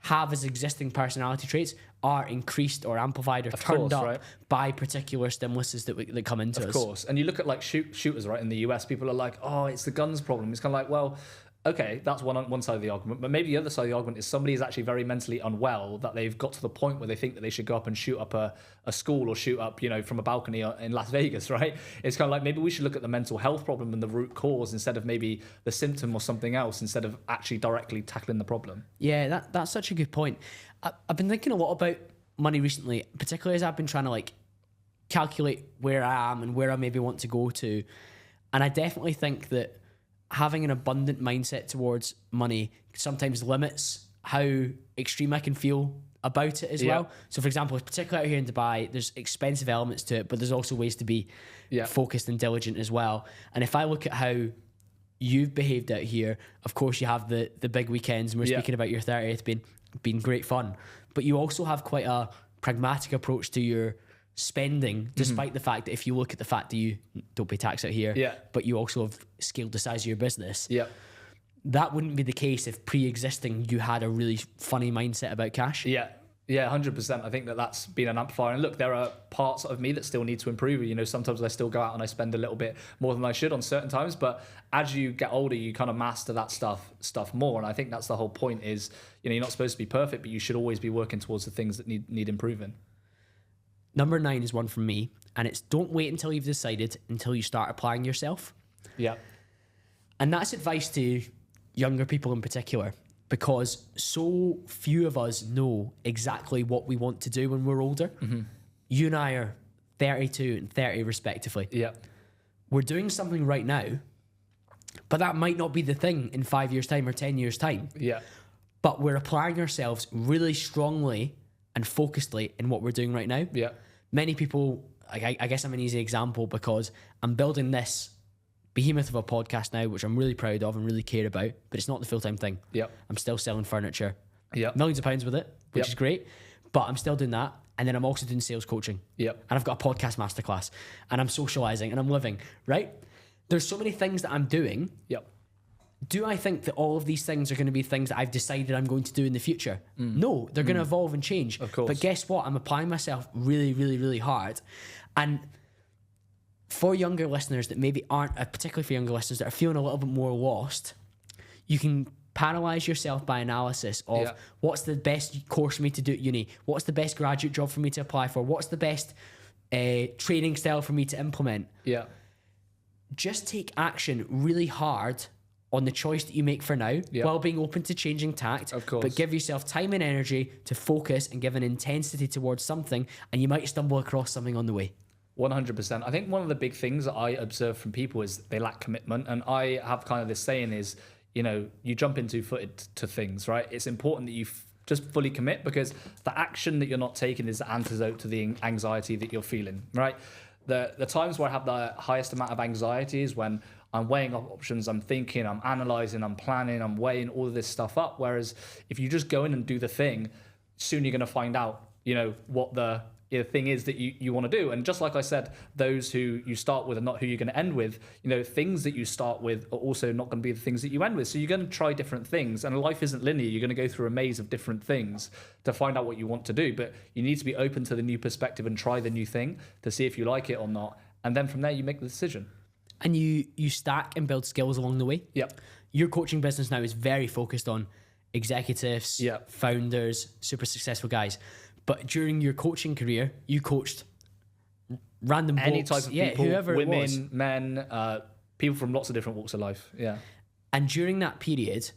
have as existing personality traits are increased or amplified or turned up by particular stimuluses that come into us.
Of course. And you look at like shooters, right, in the US, people are like, oh, it's the guns problem. It's kind of like, well, okay, that's one side of the argument. But maybe the other side of the argument is somebody is actually very mentally unwell, that they've got to the point where they think that they should go up and shoot up a school or shoot up, from a balcony in Las Vegas, right? It's kind of like, maybe we should look at the mental health problem and the root cause instead of maybe the symptom or something else, instead of actually directly tackling the problem.
Yeah, that's such a good point. I've been thinking a lot about money recently, particularly as I've been trying to like calculate where I am and where I maybe want to go to. And I definitely think that having an abundant mindset towards money sometimes limits how extreme I can feel about it as well. So for example, particularly out here in Dubai, there's expensive elements to it, but there's also ways to be focused and diligent as well. And if I look at how you've behaved out here. Of course, you have the big weekends, and we're speaking about your 30th being great fun. But you also have quite a pragmatic approach to your spending, despite the fact that if you look at the fact that you don't pay tax out here, but you also have scaled the size of your business. That wouldn't be the case if pre-existing you had a really funny mindset about cash.
Yeah, 100%. I think that's been an amplifier. And look, there are parts of me that still need to improve. You know, sometimes I still go out and I spend a little bit more than I should on certain times. But as you get older, you kind of master that stuff more. And I think that's the whole point is, you know, you're not supposed to be perfect, but you should always be working towards the things that need improving.
Number 9 is one from me. And it's don't wait until you've decided until you start applying yourself. Yeah. And that's advice to younger people in particular, because so few of us know exactly what we want to do when we're older. You and I are 32 and 30 respectively. Yeah. We're doing something right now, but that might not be the thing in 5 years' time or 10 years' time. Yeah. But we're applying ourselves really strongly and focusedly in what we're doing right now. Yeah. Many people, I guess I'm an easy example because I'm building this behemoth of a podcast now, which I'm really proud of and really care about, but it's not the full-time thing. Yeah. I'm still selling furniture. Yeah. Millions of pounds with it, which is great, but I'm still doing that. And then I'm also doing sales coaching. Yep. And I've got a podcast masterclass and I'm socializing and I'm living, right? There's so many things that I'm doing. Yep. Do I think that all of these things are going to be things that I've decided I'm going to do in the future? No, they're going to evolve and change. Of course. But guess what? I'm applying myself really, really, really hard. And for younger listeners that maybe aren't, particularly for younger listeners that are feeling a little bit more lost, you can paralyze yourself by analysis of what's the best course for me to do at uni, what's the best graduate job for me to apply for, what's the best training style for me to implement. Yeah. Just take action really hard on the choice that you make for now, while being open to changing tact. Of course. But give yourself time and energy to focus and give an intensity towards something, and you might stumble across something on the way.
100%. I think one of the big things that I observe from people is they lack commitment. And I have kind of this saying is, you know, you jump in two-footed to things, right? It's important that you just fully commit, because the action that you're not taking is the antidote to the anxiety that you're feeling, right? The times where I have the highest amount of anxiety is when I'm weighing up options, I'm thinking, I'm analyzing, I'm planning, I'm weighing all of this stuff up. Whereas if you just go in and do the thing, soon you're going to find out, you know, what the thing is that you want to do. And just like I said, those who you start with are not who you're going to end with. You know, things that you start with are also not going to be the things that you end with. So you're going to try different things, and life isn't linear. You're going to go through a maze of different things to find out what you want to do. But you need to be open to the new perspective and try the new thing to see if you like it or not. And then from there, you make the decision.
And you stack and build skills along the way. Yep. Your coaching business now is very focused on executives, founders, super successful guys. But during your coaching career, you coached random
any
blokes,
type of people,
whoever
women,
it was.
men, people from lots of different walks of life. Yeah.
And during that period,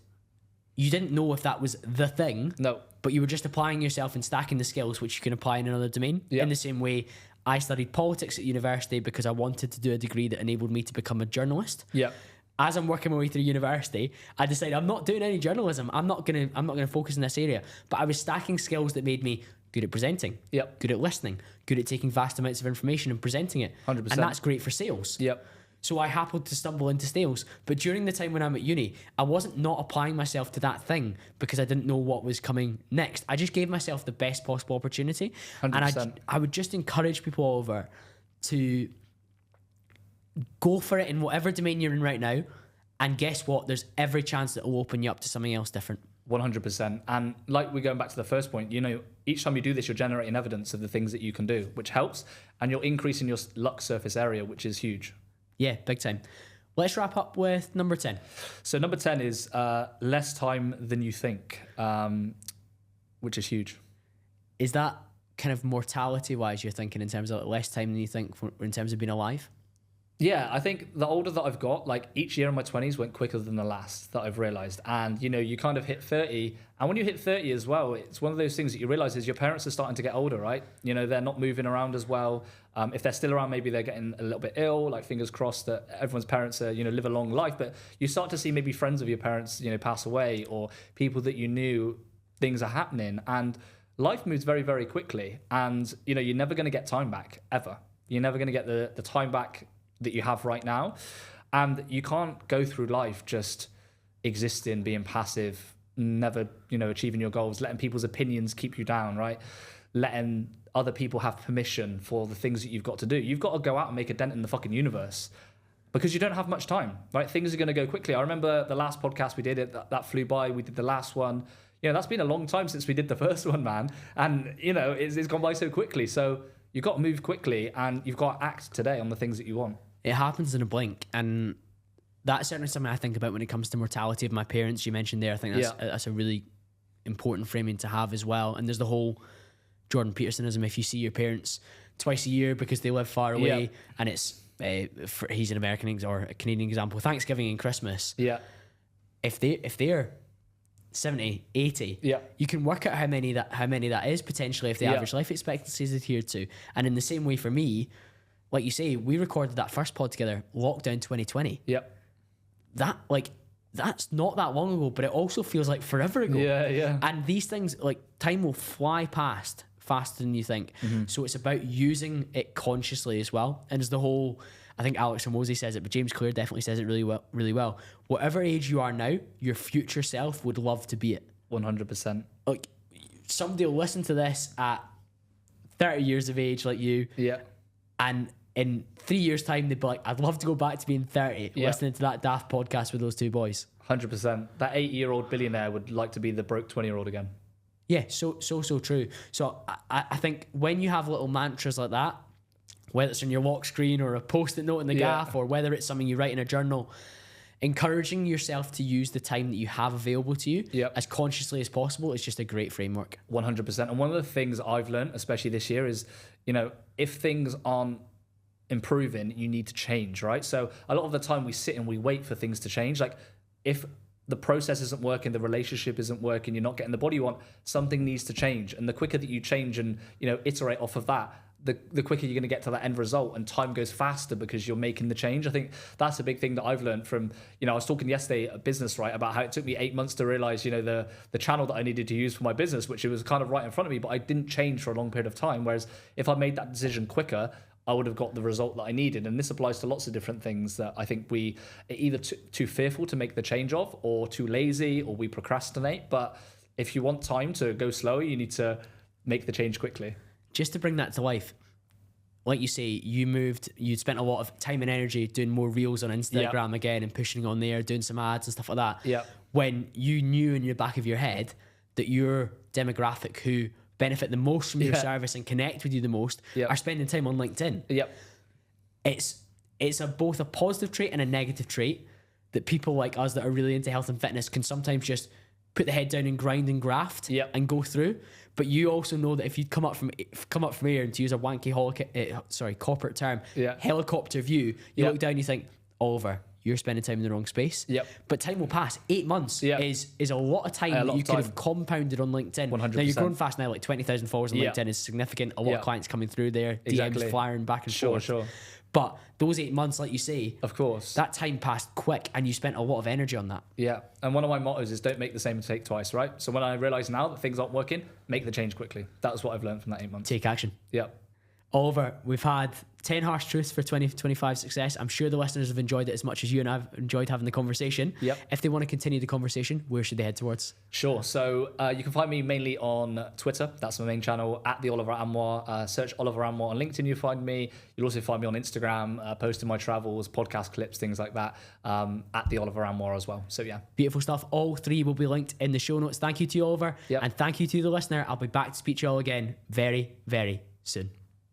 you didn't know if that was the thing.
No.
But you were just applying yourself and stacking the skills which you can apply in another domain. In the same way, I studied politics at university because I wanted to do a degree that enabled me to become a journalist. Yeah. As I'm working my way through university, I decided I'm not doing any journalism. I'm not gonna focus in this area. But I was stacking skills that made me good at presenting, good at listening, good at taking vast amounts of information and presenting it. 100%. And that's great for sales. Yep. So I happened to stumble into sales. But during the time when I'm at uni, I wasn't not applying myself to that thing because I didn't know what was coming next. I just gave myself the best possible opportunity. 100%. And I would just encourage people over to go for it in whatever domain you're in right now. And guess what? There's every chance that it will open you up to something else different.
100%. And like we're going back to the first point, you know, each time you do this, you're generating evidence of the things that you can do, which helps. And you're increasing your luck surface area, which is huge.
Yeah, big time. Let's wrap up with number 10.
So number 10 is less time than you think, which is huge.
Is that kind of mortality-wise you're thinking in terms of less time than you think in terms of being alive?
Yeah, I think the older that I've got, like each year in my 20s went quicker than the last, that I've realized. And, you know, you kind of hit 30. And when you hit 30 as well, it's one of those things that you realize is your parents are starting to get older, right? You know, they're not moving around as well. If they're still around, maybe they're getting a little bit ill, like fingers crossed that everyone's parents are, you know, live a long life. But you start to see maybe friends of your parents, you know, pass away, or people that you knew, things are happening. And life moves very, very quickly. And, you know, you're never going to get time back, ever. You're never going to get the time back that you have right now. And you can't go through life just existing, being passive, never, achieving your goals, letting people's opinions keep you down, right? Letting other people have permission for the things that you've got to do. You've got to go out and make a dent in the fucking universe because you don't have much time, right? Things are going to go quickly. I remember the last podcast we did, that flew by. We did the last one. That's been a long time since we did the first one, man. And, it's gone by so quickly. So you've got to move quickly and you've got to act today on the things that you want.
It happens in a blink. And that's certainly something I think about when it comes to mortality of my parents. You mentioned there, I think that's a really important framing to have as well. And there's the whole Jordan Petersonism. If you see your parents twice a year because they live far away, and it's he's an American or a Canadian example, Thanksgiving and Christmas.
Yeah.
If they're 70, 80, you can work out how many that is potentially if the average life expectancy is adhered to. And in the same way for me, like you say, we recorded that first pod together, lockdown 2020.
Yep.
That's not that long ago, but it also feels like forever ago.
Yeah.
And these things, like, time will fly past faster than you think. So it's about using it consciously as well. And there's the whole, I think Alex Hormozy says it, but James Clear definitely says it really well. Whatever age you are now, your future self would love to be it.
100%.
Like, somebody will listen to this at 30 years of age like you.
Yeah.
And in 3 years' time, they'd be like, I'd love to go back to being 30, listening to that daft podcast with those two boys.
100%. That 80-year-old billionaire would like to be the broke 20-year-old again.
Yeah, so true. So I think when you have little mantras like that, whether it's on your lock screen or a post-it note in the gaff, or whether it's something you write in a journal, encouraging yourself to use the time that you have available to you as consciously as possible is just a great framework.
100%. And one of the things I've learned, especially this year, is, if things aren't improving, you need to change, right? So a lot of the time we sit and we wait for things to change. Like, if the process isn't working, the relationship isn't working, you're not getting the body you want, something needs to change. And the quicker that you change and, iterate off of that, the quicker you're going to get to that end result, and time goes faster because you're making the change. I think that's a big thing that I've learned from, I was talking yesterday at business, right, about how it took me 8 months to realize, the channel that I needed to use for my business, which it was kind of right in front of me, but I didn't change for a long period of time. Whereas if I made that decision quicker, I would have got the result that I needed. And this applies to lots of different things that I think we are either too fearful to make the change of, or too lazy, or we procrastinate. But if you want time to go slower, you need to make the change quickly.
Just to bring that to life, like you say, you'd spent a lot of time and energy doing more reels on Instagram again and pushing on there, doing some ads and stuff like that.
Yeah.
When you knew in your back of your head that your demographic who benefit the most from your service and connect with you the most are spending time on LinkedIn.
Yep.
It's both a positive trait and a negative trait that people like us that are really into health and fitness can sometimes just put the head down and grind and graft and go through. But you also know that if you come up from here, and to use a wanky corporate term, helicopter view, you look down and you think, Oliver, you're spending time in the wrong space.
Yep.
But time will pass. 8 months is a lot of time that you could have compounded on LinkedIn.
100%.
Now you're growing fast now, like 20,000 followers on LinkedIn is significant. A lot of clients coming through there, DMs firing back and forth.
Sure.
But those 8 months, like you say,
of course,
that time passed quick and you spent a lot of energy on that.
Yeah. And one of my mottos is don't make the same mistake twice, right? So when I realize now that things aren't working, make the change quickly. That's what I've learned from that 8 months.
Take action.
Yeah.
Oliver, we've had 10 harsh truths for 2025 success. I'm sure the listeners have enjoyed it as much as you and I've enjoyed having the conversation.
Yep.
If they want to continue the conversation, where should they head towards?
Sure. So you can find me mainly on Twitter. That's my main channel, at the Oliver Anwar. Search Oliver Anwar on LinkedIn, you'll find me. You'll also find me on Instagram, posting my travels, podcast clips, things like that, at the Oliver Anwar as well. So yeah.
Beautiful stuff. All three will be linked in the show notes. Thank you to you, Oliver.
Yep.
And thank you to the listener. I'll be back to speak to you all again very, very soon.